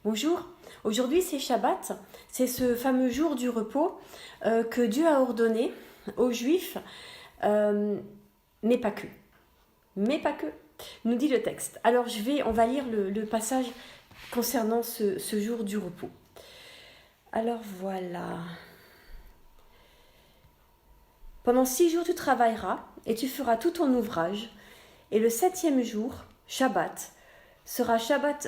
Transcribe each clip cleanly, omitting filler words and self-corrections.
Bonjour, aujourd'hui c'est Shabbat, c'est ce fameux jour du repos que Dieu a ordonné aux Juifs, mais pas que. Mais pas que, nous dit le texte. Alors on va lire le passage concernant ce jour du repos. Alors voilà. Pendant 6 jours tu travailleras et tu feras tout ton ouvrage, et le 7e jour, Shabbat, sera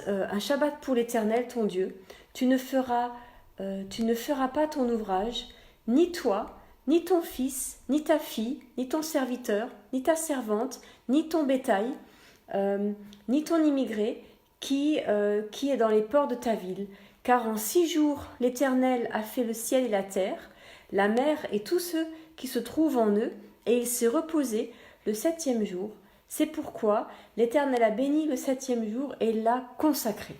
un Shabbat pour l'Éternel ton Dieu. Tu ne feras pas ton ouvrage, ni toi, ni ton fils, ni ta fille, ni ton serviteur, ni ta servante, ni ton bétail, ni ton immigré qui est dans les ports de ta ville. Car en 6 jours, l'Éternel a fait le ciel et la terre, la mer et tous ceux qui se trouvent en eux, et il s'est reposé le 7e jour. C'est pourquoi l'Éternel a béni le 7e jour et l'a consacré.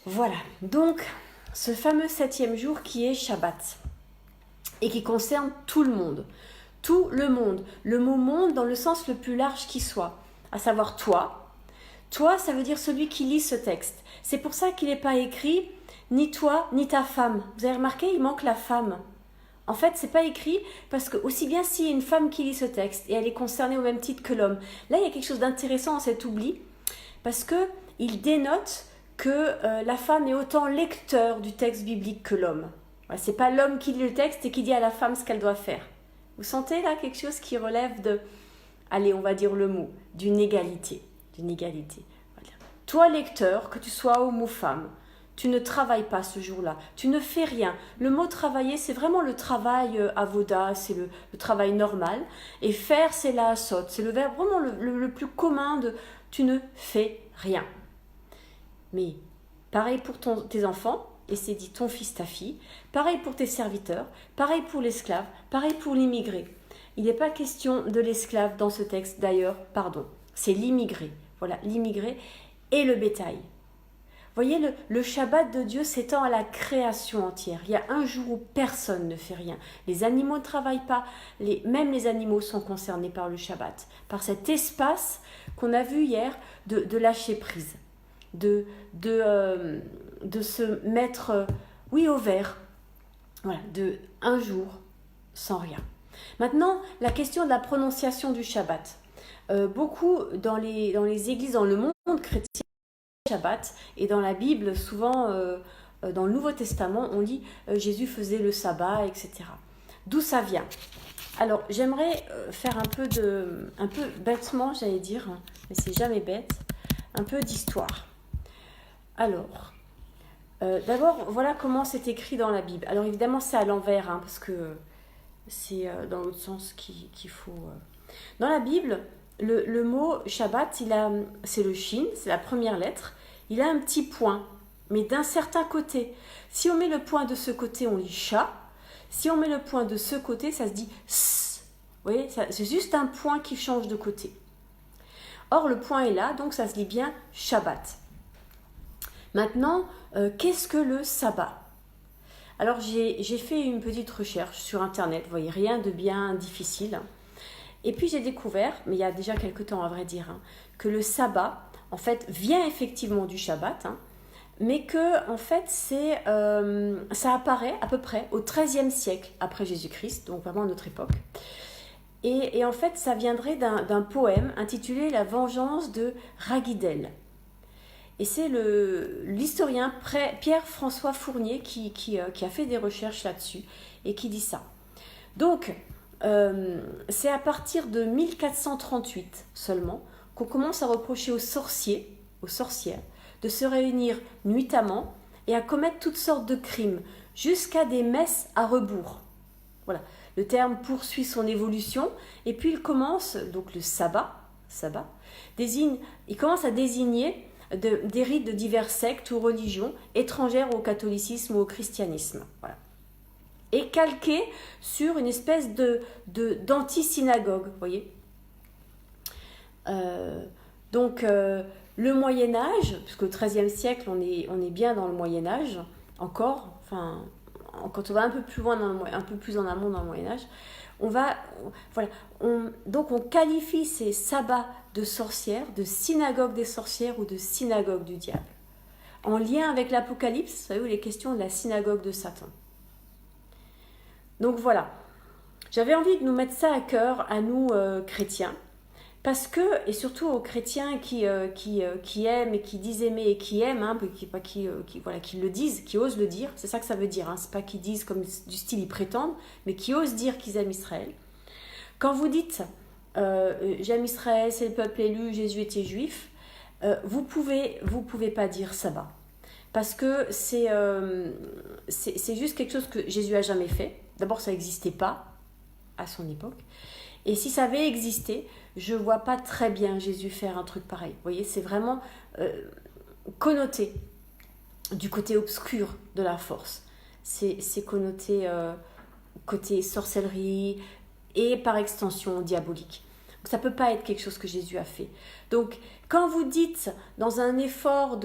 Voilà, donc ce fameux 7e jour qui est Shabbat et qui concerne tout le monde. Tout le monde. Le mot monde dans le sens le plus large qui soit, à savoir toi. Toi, ça veut dire celui qui lit ce texte. C'est pour ça qu'il n'est pas écrit ni toi ni ta femme. Vous avez remarqué, il manque la femme. En fait, c'est pas écrit parce que aussi bien s'il y a une femme qui lit ce texte et elle est concernée au même titre que l'homme, là il y a quelque chose d'intéressant dans cet oubli parce que il dénote que la femme est autant lecteur du texte biblique que l'homme. Voilà, c'est pas l'homme qui lit le texte et qui dit à la femme ce qu'elle doit faire. Vous sentez là quelque chose qui relève de, allez, on va dire le mot, d'une égalité, Voilà. Toi lecteur, que tu sois homme ou femme, tu ne travailles pas ce jour-là, tu ne fais rien. Le mot travailler, c'est vraiment le travail avoda, c'est le travail normal. Et faire, c'est la asot, c'est le verbe vraiment le plus commun de tu ne fais rien. Mais pareil pour tes enfants, et c'est dit ton fils, ta fille, pareil pour tes serviteurs, pareil pour l'esclave, pareil pour l'immigré. Il n'est pas question de l'esclave dans ce texte d'ailleurs, pardon, c'est l'immigré. Voilà, l'immigré et le bétail. Voyez, le Shabbat de Dieu s'étend à la création entière. Il y a un jour où personne ne fait rien. Les animaux ne travaillent pas. Même les animaux sont concernés par le Shabbat. Par cet espace qu'on a vu hier de lâcher prise. De se mettre, au vert. Voilà, de un jour sans rien. Maintenant, la question de la prononciation du Shabbat. Beaucoup dans les églises, dans le monde chrétien, Shabbat, et dans la Bible, souvent dans le Nouveau Testament, on lit Jésus faisait le sabbat, etc. D'où ça vient? Alors, j'aimerais faire un peu bêtement, j'allais dire, mais c'est jamais bête, un peu d'histoire. Alors, d'abord, voilà comment c'est écrit dans la Bible. Alors, évidemment, c'est à l'envers, parce que c'est dans l'autre sens qu'il faut... Dans la Bible, le mot Shabbat, c'est le Shin, c'est la première lettre. Il a un petit point, mais d'un certain côté. Si on met le point de ce côté, on lit Sha. Si on met le point de ce côté, ça se dit S. Vous voyez, c'est juste un point qui change de côté. Or, le point est là, donc ça se lit bien Shabbat. Maintenant, qu'est-ce que le sabbat? Alors, j'ai fait une petite recherche sur Internet, vous voyez, rien de bien difficile. Et puis, j'ai découvert, mais il y a déjà quelque temps à vrai dire, que le sabbat, en fait, vient effectivement du Shabbat, mais que, en fait, ça apparaît à peu près au XIIIe siècle après Jésus-Christ, donc vraiment à notre époque. Et en fait, ça viendrait d'un poème intitulé La vengeance de Ragidel. Et c'est l'historien Pierre-François Fournier qui a fait des recherches là-dessus et qui dit ça. Donc, c'est à partir de 1438 seulement qu'on commence à reprocher aux sorcières, de se réunir nuitamment et à commettre toutes sortes de crimes, jusqu'à des messes à rebours. Voilà, le terme poursuit son évolution, et puis il commence, donc le sabbat il commence à désigner des rites de diverses sectes ou religions étrangères au catholicisme ou au christianisme. Voilà. Et calqué sur une espèce d'anti-synagogue, vous voyez. Donc, le Moyen-Âge, puisqu'au XIIIe siècle, on est bien dans le Moyen-Âge, encore, enfin, quand on va un peu plus loin, un peu plus en amont dans le Moyen-Âge, donc on qualifie ces sabbats de sorcières, de synagogue des sorcières ou de synagogue du diable. en lien avec l'Apocalypse, vous savez, où il est question de la synagogue de Satan. Donc voilà, j'avais envie de nous mettre ça à cœur, à nous chrétiens, parce que, et surtout aux chrétiens qui aiment et qui disent aimer et qui aiment, hein, qui le disent, qui osent le dire, c'est ça que ça veut dire, hein, c'est pas qu'ils disent comme du style ils prétendent, mais qui osent dire qu'ils aiment Israël. Quand vous dites j'aime Israël, c'est le peuple élu, Jésus était juif, vous pouvez pas dire sabbat. Parce que c'est juste quelque chose que Jésus a jamais fait. D'abord, ça n'existait pas à son époque. Et si ça avait existé, je ne vois pas très bien Jésus faire un truc pareil. Vous voyez, c'est vraiment connoté du côté obscur de la force. C'est connoté côté sorcellerie et par extension diabolique. Donc, ça ne peut pas être quelque chose que Jésus a fait. Donc, quand vous dites dans un effort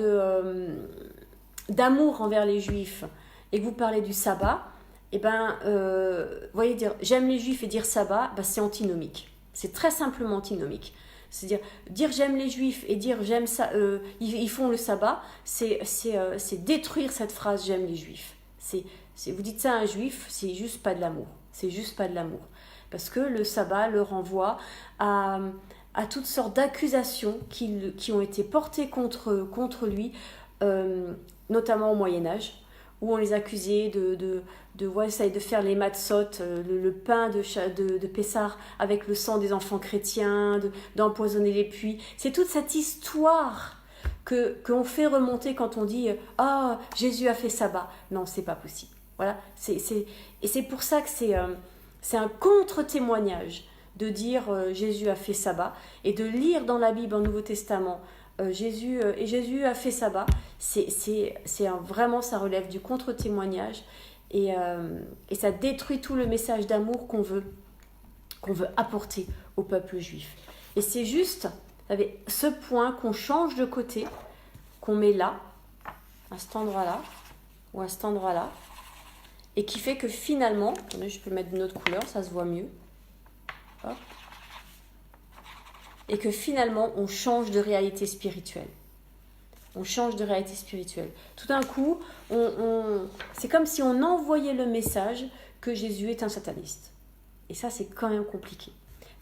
d'amour envers les Juifs et que vous parlez du sabbat, eh ben, voyez, dire j'aime les Juifs et dire sabbat, ben, c'est antinomique. C'est très simplement antinomique. C'est-à-dire, dire j'aime les Juifs et dire j'aime ça, ils font le sabbat, c'est détruire cette phrase j'aime les Juifs. Vous dites ça à un Juif, c'est juste pas de l'amour. C'est juste pas de l'amour. Parce que le sabbat le renvoie à toutes sortes d'accusations qui ont été portées contre lui, notamment au Moyen-Âge, où on les accusait de faire les matzot, le pain de Pessah avec le sang des enfants chrétiens, d'empoisonner les puits. C'est toute cette histoire qu'on fait remonter quand on dit « Ah, Jésus a fait sabbat ». Non, c'est pas possible. Voilà. Et c'est pour ça que c'est un contre-témoignage de dire Jésus a fait sabbat et de lire dans la Bible, en Nouveau Testament, Jésus a fait sabbat. Vraiment, ça relève du contre-témoignage et ça détruit tout le message d'amour qu'on veut apporter au peuple juif. Et c'est juste avec ce point qu'on change de côté, qu'on met là, à cet endroit-là, ou à cet endroit-là, et qui fait que finalement, attendez, je peux mettre d'une autre couleur, ça se voit mieux. Hop. Et que finalement, on change de réalité spirituelle. On change de réalité spirituelle. Tout d'un coup, c'est comme si on envoyait le message que Jésus est un sataniste. Et ça, c'est quand même compliqué.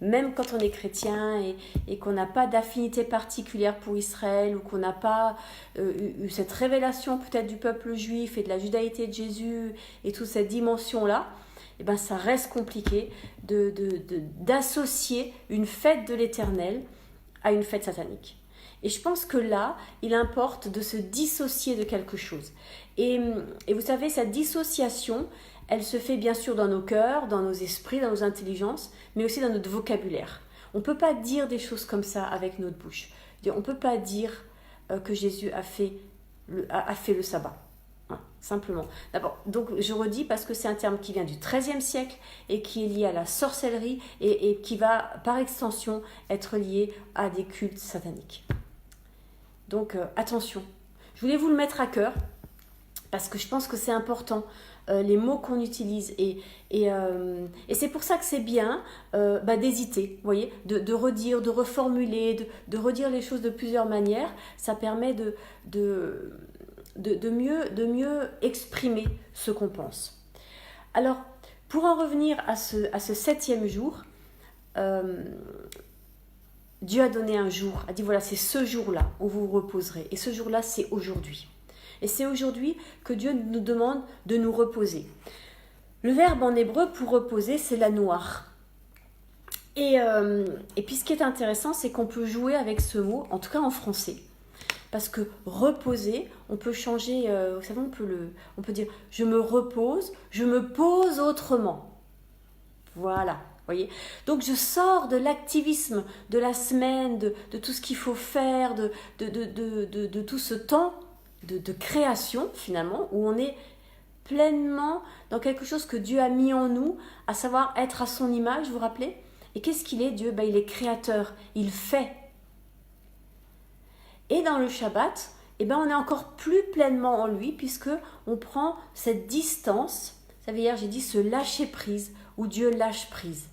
Même quand on est chrétien et qu'on n'a pas d'affinité particulière pour Israël ou qu'on n'a pas eu cette révélation peut-être du peuple juif et de la judaïté de Jésus et toute cette dimension-là, eh ben, ça reste compliqué d'associer une fête de l'Éternel à une fête satanique. Et je pense que là, il importe de se dissocier de quelque chose. Et vous savez, cette dissociation, elle se fait bien sûr dans nos cœurs, dans nos esprits, dans nos intelligences, mais aussi dans notre vocabulaire. On ne peut pas dire des choses comme ça avec notre bouche. On ne peut pas dire que Jésus a fait le sabbat. Voilà, simplement. D'abord, donc je redis parce que c'est un terme qui vient du XIIIe siècle et qui est lié à la sorcellerie et qui va par extension être lié à des cultes sataniques. Donc attention, je voulais vous le mettre à cœur parce que je pense que c'est important, les mots qu'on utilise et c'est pour ça que c'est bien d'hésiter, vous voyez, de redire, de reformuler, de redire les choses de plusieurs manières. Ça permet de mieux exprimer ce qu'on pense. Alors, pour en revenir à ce 7e jour, Dieu a donné un jour, a dit voilà, c'est ce jour-là où vous vous reposerez. Et ce jour-là, c'est aujourd'hui. Et c'est aujourd'hui que Dieu nous demande de nous reposer. Le verbe en hébreu pour reposer, c'est la noire. Et puis ce qui est intéressant, c'est qu'on peut jouer avec ce mot, en tout cas en français. Parce que reposer, on peut changer, vous savez, on peut dire je me repose, je me pose autrement. Voilà. Voyez, donc je sors de l'activisme de la semaine, de tout ce qu'il faut faire, de tout ce temps de création finalement, où on est pleinement dans quelque chose que Dieu a mis en nous, à savoir être à son image, vous vous rappelez? Et qu'est-ce qu'il est, Dieu? Il est créateur, il fait. Et dans le Shabbat, on est encore plus pleinement en lui, puisque on prend cette distance, vous savez, hier j'ai dit ce lâcher prise, où Dieu lâche prise.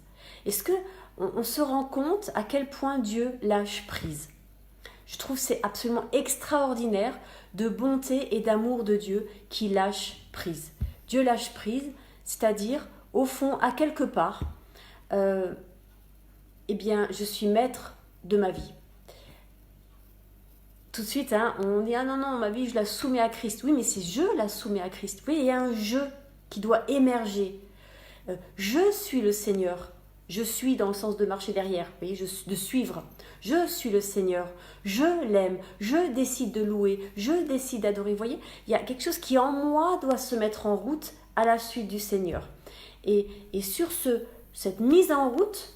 Est-ce qu'on se rend compte à quel point Dieu lâche prise? Je trouve que c'est absolument extraordinaire de bonté et d'amour de Dieu qui lâche prise. Dieu lâche prise, c'est-à-dire, au fond, à quelque part, eh bien, je suis maître de ma vie. Tout de suite, hein, on dit « Ah non, non, ma vie, je la soumets à Christ. » Oui, mais c'est « je la soumets à Christ ». Vous voyez, il y a un « je » qui doit émerger. Je suis le Seigneur. Je suis dans le sens de marcher derrière, vous voyez, de suivre. Je suis le Seigneur. Je l'aime. Je décide de louer. Je décide d'adorer. Vous voyez, il y a quelque chose qui en moi doit se mettre en route à la suite du Seigneur. Et sur cette mise en route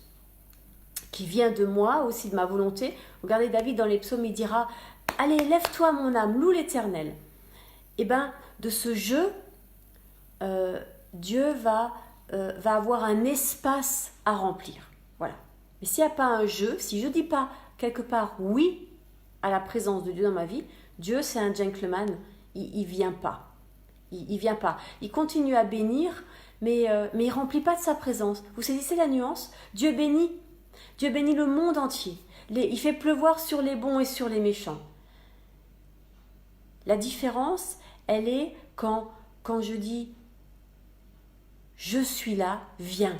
qui vient de moi, aussi de ma volonté, regardez David dans les psaumes, il dira « Allez, lève-toi mon âme, loue l'Éternel ». Et bien, de ce jeu, Dieu va avoir un espace à remplir. Voilà. Mais s'il n'y a pas un jeu, si je ne dis pas quelque part oui à la présence de Dieu dans ma vie, Dieu c'est un gentleman, il ne vient pas. Il vient pas. Il continue à bénir, mais il ne remplit pas de sa présence. Vous saisissez la nuance? Dieu bénit le monde entier. Il fait pleuvoir sur les bons et sur les méchants. La différence, elle est quand je dis je suis là, viens.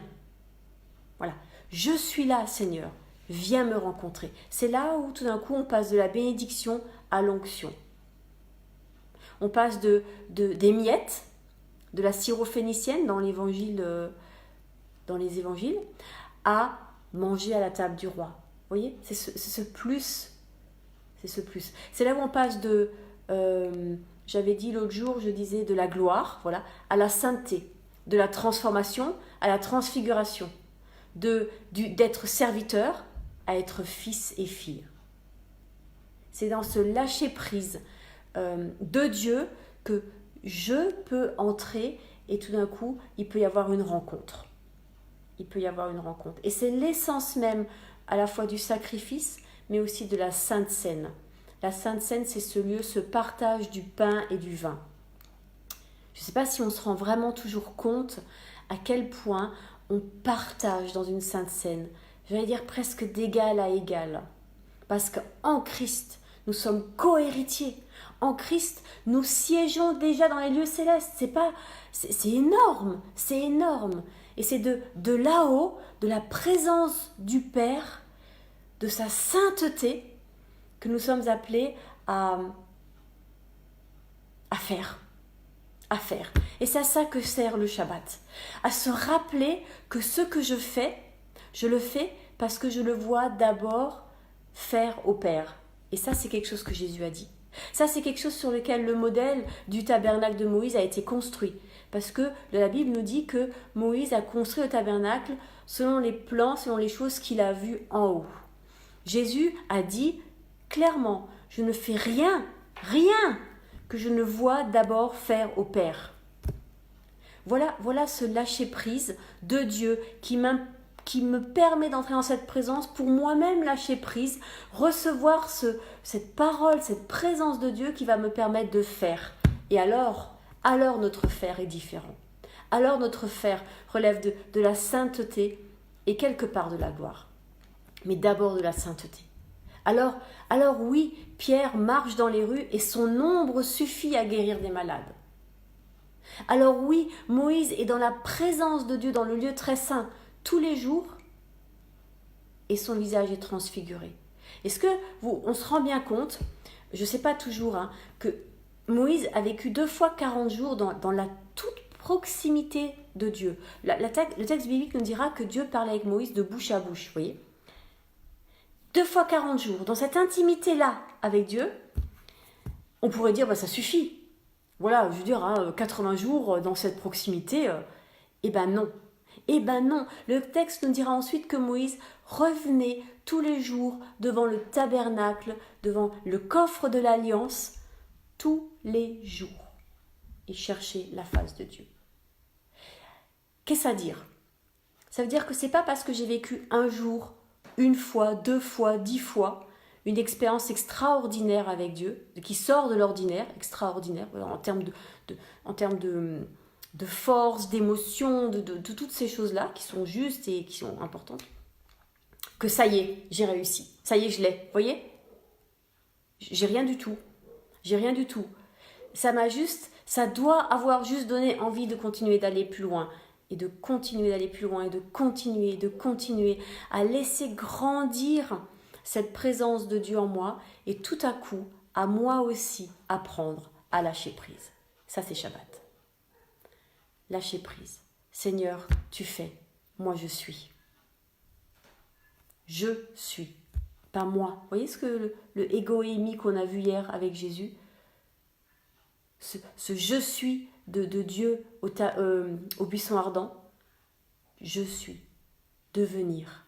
Voilà. Je suis là, Seigneur. Viens me rencontrer. C'est là où tout d'un coup on passe de la bénédiction à l'onction. On passe des miettes, de la syrophénicienne dans les évangiles, à manger à la table du roi. Vous voyez, c'est ce plus. C'est ce plus. C'est là où on passe j'avais dit l'autre jour, je disais de la gloire, voilà, à la sainteté. De la transformation à la transfiguration, d'être serviteur à être fils et fille. C'est dans ce lâcher-prise de Dieu que je peux entrer et tout d'un coup, il peut y avoir une rencontre. Il peut y avoir une rencontre. Et c'est l'essence même à la fois du sacrifice, mais aussi de la Sainte Seine. La Sainte Seine, c'est ce lieu, ce partage du pain et du vin. Je ne sais pas si on se rend vraiment toujours compte à quel point on partage dans une Sainte Seine. Je vais dire presque d'égal à égal. Parce qu'en Christ, nous sommes co-héritiers. En Christ, nous siégeons déjà dans les lieux célestes. C'est énorme, c'est énorme. Et c'est de là-haut, de la présence du Père, de sa sainteté, que nous sommes appelés à faire. Et c'est à ça que sert le Shabbat. À se rappeler que ce que je le fais parce que je le vois d'abord faire au Père. Et ça, c'est quelque chose que Jésus a dit. Ça, c'est quelque chose sur lequel le modèle du tabernacle de Moïse a été construit. Parce que la Bible nous dit que Moïse a construit le tabernacle selon les plans, selon les choses qu'il a vues en haut. Jésus a dit clairement, je ne fais rien que je ne vois d'abord faire au Père. Voilà ce lâcher-prise de Dieu qui me permet d'entrer dans cette présence pour moi-même lâcher prise, recevoir cette parole, cette présence de Dieu qui va me permettre de faire. Et alors notre faire est différent. Alors notre faire relève de la sainteté et quelque part de la gloire. Mais d'abord de la sainteté. Alors oui, Pierre marche dans les rues et son ombre suffit à guérir des malades. Alors oui, Moïse est dans la présence de Dieu dans le lieu très saint tous les jours et son visage est transfiguré. Est-ce que on se rend bien compte, je ne sais pas toujours, que Moïse a vécu 2 fois 40 jours dans la toute proximité de Dieu. Le texte biblique nous dira que Dieu parlait avec Moïse de bouche à bouche, vous voyez. 2 fois 40 jours, dans cette intimité-là avec Dieu, on pourrait dire, ça suffit. Voilà, je veux dire, 80 jours dans cette proximité, non. Non. Le texte nous dira ensuite que Moïse revenait tous les jours devant le tabernacle, devant le coffre de l'Alliance, tous les jours. Et cherchait la face de Dieu. Qu'est-ce à dire? Ça veut dire que c'est pas parce que j'ai vécu un jour, 1 fois, 2 fois, 10 fois, une expérience extraordinaire avec Dieu, qui sort de l'ordinaire, extraordinaire, en termes de force, d'émotion, de toutes ces choses-là qui sont justes et qui sont importantes, que ça y est, j'ai réussi. Ça y est, je l'ai. Vous voyez? J'ai rien du tout. J'ai rien du tout. Ça doit avoir juste donné envie de continuer d'aller plus loin. Et de continuer d'aller plus loin. Et de continuer à laisser grandir cette présence de Dieu en moi. Et tout à coup, à moi aussi, apprendre à lâcher prise. Ça, c'est Shabbat. Lâcher prise. Seigneur, tu fais. Moi, je suis. Je suis. Pas moi. Vous voyez ce que le égoïmie qu'on a vu hier avec Jésus, ce je suis de Dieu au buisson ardent. Je suis. Devenir.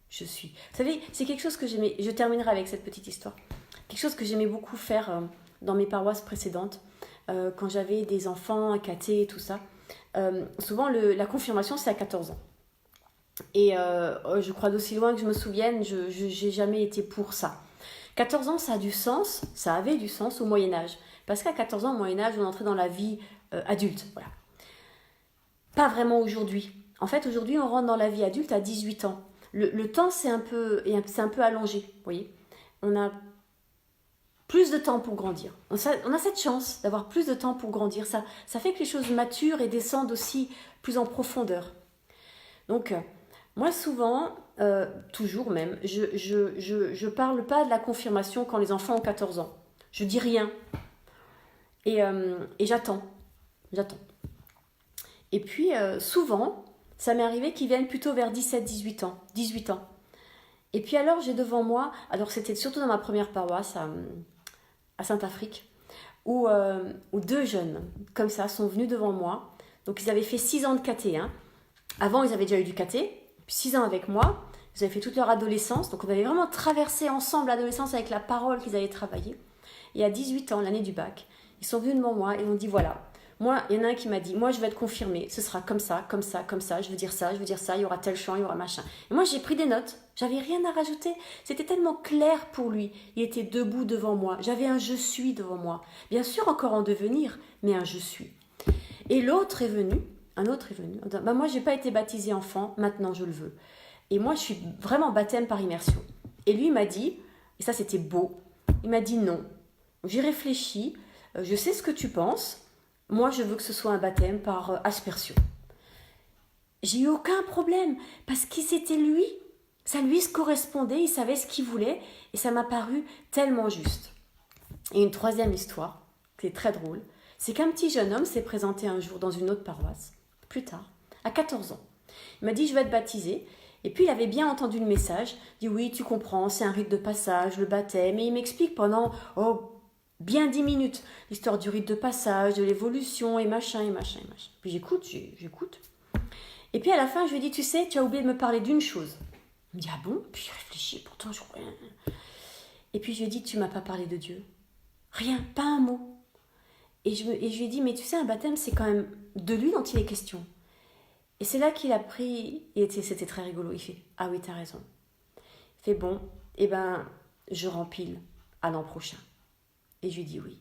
Je suis. Vous savez, c'est quelque chose que j'aimais. Je terminerai avec cette petite histoire. Quelque chose que j'aimais beaucoup faire dans mes paroisses précédentes, quand j'avais des enfants, un caté et tout ça. Souvent, la confirmation, c'est à 14 ans. Et je crois d'aussi loin que je me souvienne, je n'ai jamais été pour ça. 14 ans, ça a du sens, ça avait du sens au Moyen-Âge. Parce qu'à 14 ans, au Moyen-Âge, on entrait dans la vie adulte. Voilà. Pas vraiment aujourd'hui. En fait, aujourd'hui, on rentre dans la vie adulte à 18 ans. Le temps, c'est un peu allongé, vous voyez. On a plus de temps pour grandir. On a cette chance d'avoir plus de temps pour grandir. Ça fait que les choses maturent et descendent aussi plus en profondeur. Donc, moi, souvent, toujours même, je parle pas de la confirmation quand les enfants ont 14 ans. Je dis rien. Et j'attends. Et puis, souvent, ça m'est arrivé qu'ils viennent plutôt vers 17-18 ans. 18 ans. Et puis alors, j'ai devant moi, alors c'était surtout dans ma première paroisse à Saint-Afrique, où deux jeunes, comme ça, sont venus devant moi. Donc, ils avaient fait 6 ans de caté. Avant, ils avaient déjà eu du caté. 6 ans avec moi, ils avaient fait toute leur adolescence, donc on avait vraiment traversé ensemble l'adolescence avec la parole qu'ils avaient travaillé. Et à 18 ans, l'année du bac, ils sont venus devant moi et on dit voilà, moi, il y en a un qui m'a dit, moi je vais être confirmé, ce sera comme ça, je veux dire ça, il y aura tel chant, il y aura machin. Et moi j'ai pris des notes, j'avais rien à rajouter, c'était tellement clair pour lui, il était debout devant moi, j'avais un je suis devant moi, bien sûr encore en devenir, mais un je suis. Et l'autre est venu, un autre est venu, bah moi j'ai pas été baptisé enfant, maintenant je le veux. Et moi je suis vraiment baptême par immersion. Et lui il m'a dit, et ça c'était beau, il m'a dit non, j'ai réfléchi, je sais ce que tu penses, moi je veux que ce soit un baptême par aspersion. J'ai eu aucun problème, parce que c'était lui, ça lui se correspondait, il savait ce qu'il voulait, et ça m'a paru tellement juste. Et une troisième histoire, qui est très drôle, c'est qu'un petit jeune homme s'est présenté un jour dans une autre paroisse, plus tard, à 14 ans. Il m'a dit, je vais être baptisé. Et puis, il avait bien entendu le message. Il dit, oui, tu comprends, c'est un rite de passage, le baptême. Et il m'explique pendant, bien 10 minutes, l'histoire du rite de passage, de l'évolution, et machin. Puis j'écoute. Et puis, à la fin, je lui ai dit, tu sais, tu as oublié de me parler d'une chose. Il me dit, ah bon? Puis, je réfléchis, pourtant, je... Et puis, je lui ai dit, tu m'as pas parlé de Dieu. Rien, pas un mot. Et je lui ai dit, mais tu sais, un baptême, c'est quand même de lui dont il est question. Et c'est là qu'il a pris, et c'était très rigolo, il fait, ah oui, t'as raison. Il fait, bon, je rempile à l'an prochain. Et je lui dis oui.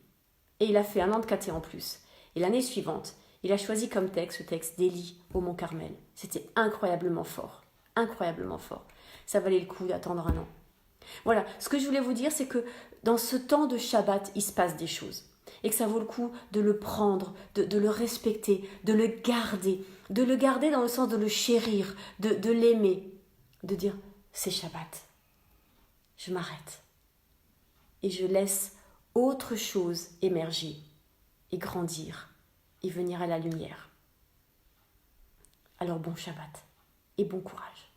Et il a fait 1 an de caté en plus. Et l'année suivante, il a choisi comme texte, le texte d'Élie au Mont Carmel. C'était incroyablement fort. Ça valait le coup d'attendre 1 an. Voilà, ce que je voulais vous dire, c'est que dans ce temps de Shabbat, il se passe des choses. Et que ça vaut le coup de le prendre, de le respecter, de le garder dans le sens de le chérir, de l'aimer, de dire c'est Shabbat, je m'arrête et je laisse autre chose émerger et grandir et venir à la lumière. Alors bon Shabbat et bon courage.